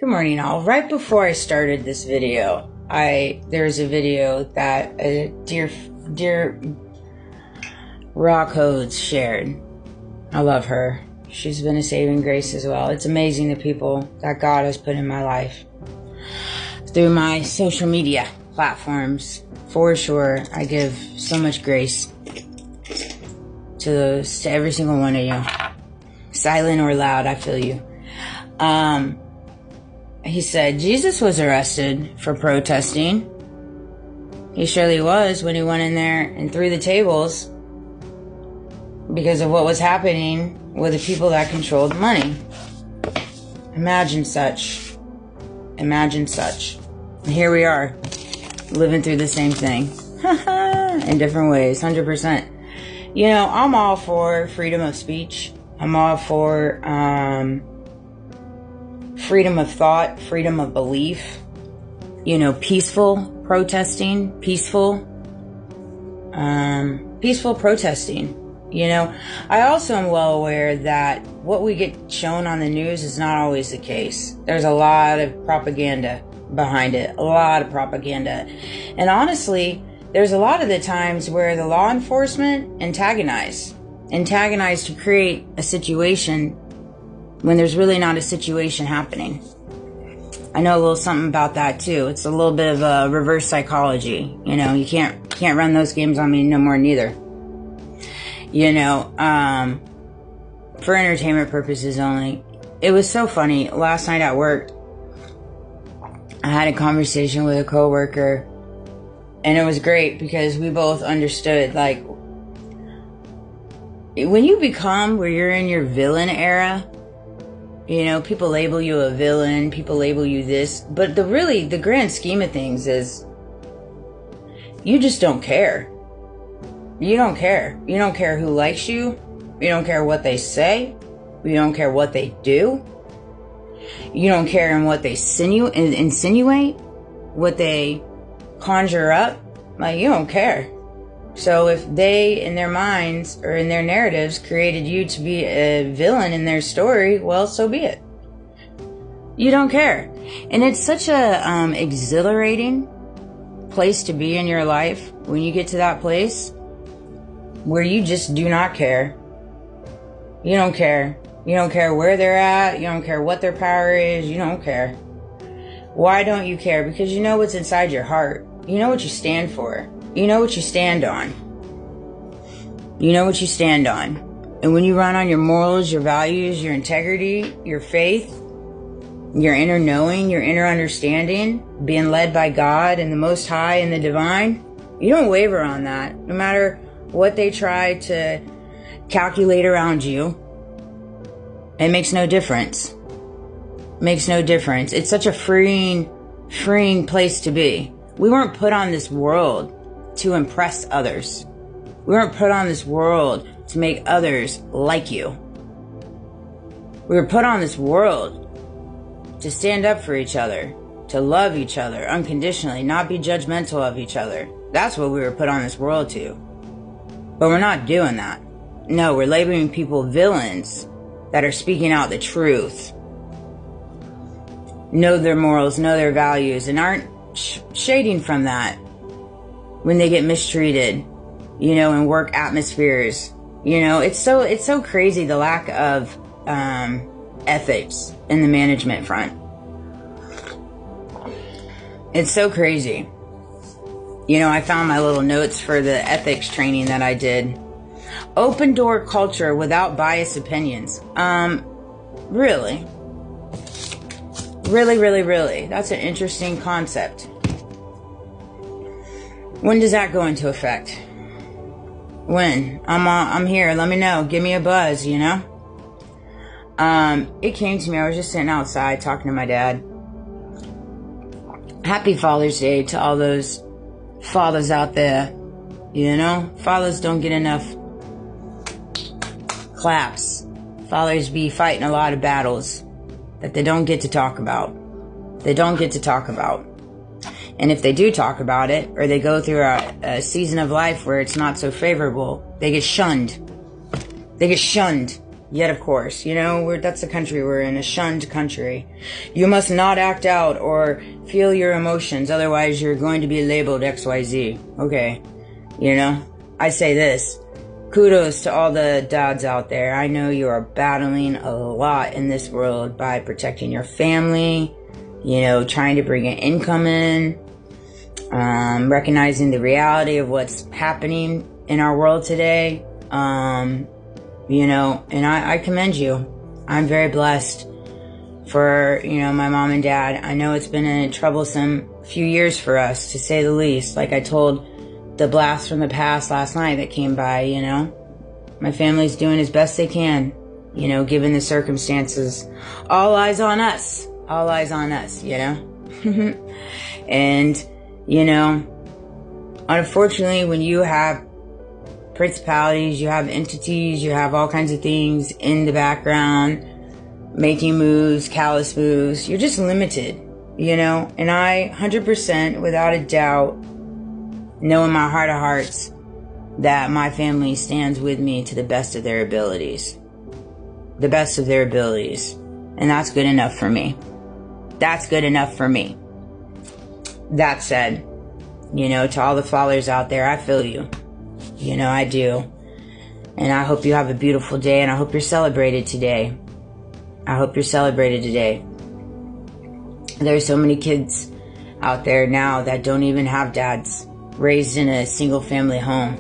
Good morning, all. Right before I started this video, there's a video that a dear Raw Codes shared. I love her. She's been a saving grace as well. It's amazing the people that God has put in my life through my social media platforms. For sure, I give so much grace to every single one of you. Silent or loud, I feel you. He said, Jesus was arrested for protesting. He surely was when he went in there and threw the tables because of what was happening with the people that controlled money. Imagine such. Imagine such. And here we are, living through the same thing. In different ways, 100%. You know, I'm all for freedom of speech. I'm all for freedom of thought, freedom of belief, you know, peaceful protesting, peaceful protesting. You know, I also am well aware that what we get shown on the news is not always the case. There's a lot of propaganda behind it, a lot of propaganda. And honestly, there's a lot of the times where the law enforcement antagonize to create a situation when there's really not a situation happening. I know a little something about that too. It's a little bit of a reverse psychology. You know, you can't run those games on me no more neither. You know, for entertainment purposes only. It was so funny. Last night at work, I had a conversation with a coworker, and it was great because we both understood, like, when you become where you're in your villain era, you know, people label you a villain, people label you this, but the grand scheme of things is you just don't care. You don't care. You don't care who likes you. You don't care what they say. You don't care what they do. You don't care in what they insinuate, what they conjure up. Like, you don't care. So if they, in their minds or in their narratives, created you to be a villain in their story, well, so be it. You don't care. And it's such a exhilarating place to be in your life when you get to that place where you just do not care. You don't care. You don't care where they're at. You don't care what their power is. You don't care. Why don't you care? Because you know what's inside your heart. You know what you stand for. You know what you stand on. You know what you stand on. And when you run on your morals, your values, your integrity, your faith, your inner knowing, your inner understanding, being led by God and the Most High and the Divine, you don't waver on that. No matter what they try to calculate around you, it makes no difference. It makes no difference. It's such a freeing place to be. We weren't put on this world to impress others. We weren't put on this world to make others like you. We were put on this world to stand up for each other, to love each other unconditionally, not be judgmental of each other. That's what we were put on this world to. But we're not doing that. No, we're labeling people villains that are speaking out the truth, know their morals, know their values, and aren't shading from that when they get mistreated, you know, in work atmospheres. You know, it's so crazy, the lack of ethics in the management front. It's so crazy. You know, I found my little notes for the ethics training that I did. Open door culture without biased opinions. Really? Really? That's an interesting concept. When does that go into effect? When? I'm here. Let me know. Give me a buzz, you know? It came to me. I was just sitting outside talking to my dad. Happy Father's Day to all those fathers out there. You know? Fathers don't get enough claps. Fathers be fighting a lot of battles that they don't get to talk about. They don't get to talk about. And if they do talk about it, or they go through a season of life where it's not so favorable, they get shunned. They get shunned. Yet, of course, that's the country we're in, a shunned country. You must not act out or feel your emotions, otherwise you're going to be labeled XYZ. Okay. I say this. Kudos to all the dads out there. I know you are battling a lot in this world by protecting your family, trying to bring an income in, recognizing the reality of what's happening in our world today. And I commend you. I'm very blessed for, my mom and dad. I know it's been a troublesome few years for us, to say the least. Like I told the blast from the past last night that came by, my family's doing as best they can, given the circumstances. All eyes on us. All eyes on us, And, unfortunately, when you have principalities, you have entities, you have all kinds of things in the background, making moves, callous moves, you're just limited, And I, 100%, without a doubt, know in my heart of hearts that my family stands with me to the best of their abilities. The best of their abilities. And that's good enough for me. That's good enough for me. That said, to all the fathers out there, I feel you. I do. And I hope you have a beautiful day, and I hope you're celebrated today. I hope you're celebrated today. There's so many kids out there now that don't even have dads, raised in a single family home,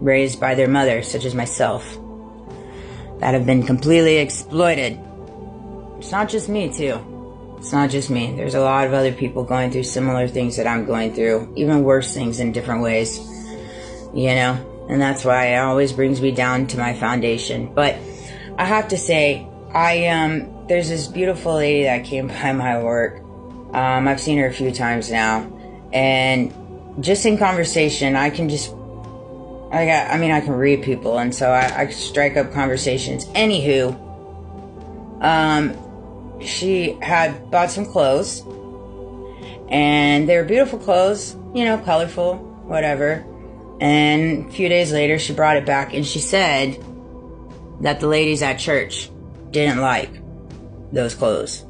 raised by their mother, such as myself, that have been completely exploited. It's not just me, too. It's not just me. There's a lot of other people going through similar things that I'm going through, even worse things in different ways. And that's why it always brings me down to my foundation. But I have to say, there's this beautiful lady that came by my work. I've seen her a few times now, and just in conversation, I can read people, and so I strike up conversations. Anywho, she had bought some clothes, and they were beautiful clothes, colorful, whatever. And a few days later, she brought it back, and she said that the ladies at church didn't like those clothes.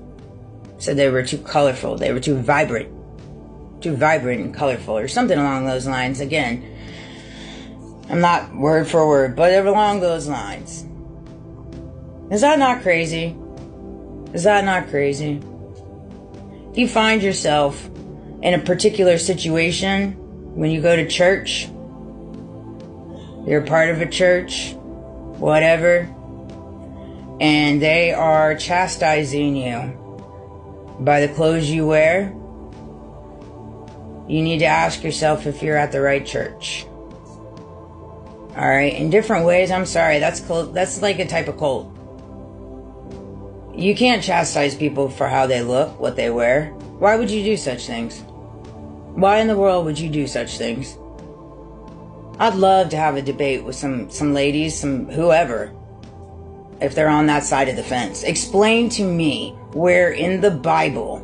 Said they were too colorful. They were too vibrant and colorful, or something along those lines. Again, I'm not word for word, but they're along those lines. Is that not crazy? Is that not crazy? If you find yourself in a particular situation when you go to church, you're part of a church, whatever, and they are chastising you by the clothes you wear, you need to ask yourself if you're at the right church. Alright, in different ways, I'm sorry, that's like a type of cult. You can't chastise people for how they look, what they wear. Why would you do such things? Why in the world would you do such things? I'd love to have a debate with some ladies, some whoever, if they're on that side of the fence. Explain to me where in the Bible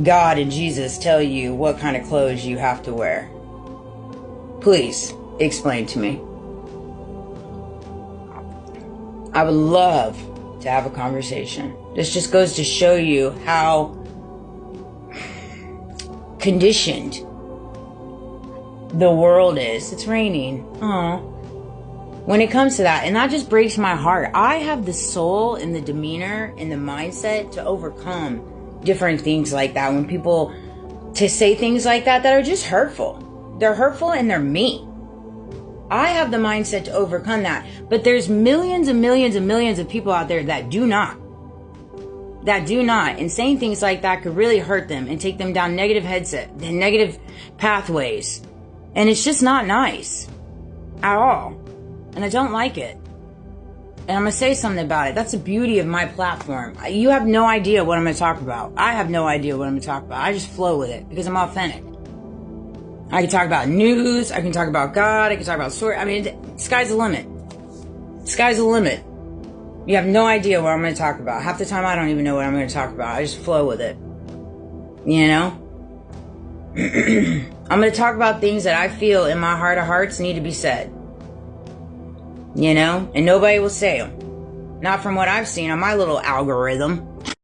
God and Jesus tell you what kind of clothes you have to wear. Please explain to me. I would love to have a conversation. This just goes to show you how conditioned the world is. It's raining. Oh. When it comes to that, and that just breaks my heart. I have the soul and the demeanor and the mindset to overcome different things like that. When people to say things like that are just hurtful. They're hurtful and they're mean. I have the mindset to overcome that. But there's millions and millions and millions of people out there that do not. And saying things like that could really hurt them and take them down negative pathways. And it's just not nice at all. And I don't like it. And I'm going to say something about it. That's the beauty of my platform. You have no idea what I'm going to talk about. I have no idea what I'm going to talk about. I just flow with it because I'm authentic. I can talk about news. I can talk about God. I can talk about story. I mean, sky's the limit. Sky's the limit. You have no idea what I'm going to talk about. Half the time I don't even know what I'm going to talk about. I just flow with it. I'm going to talk about things that I feel in my heart of hearts need to be said. you know, and nobody will say them. Not from what I've seen on my little algorithm.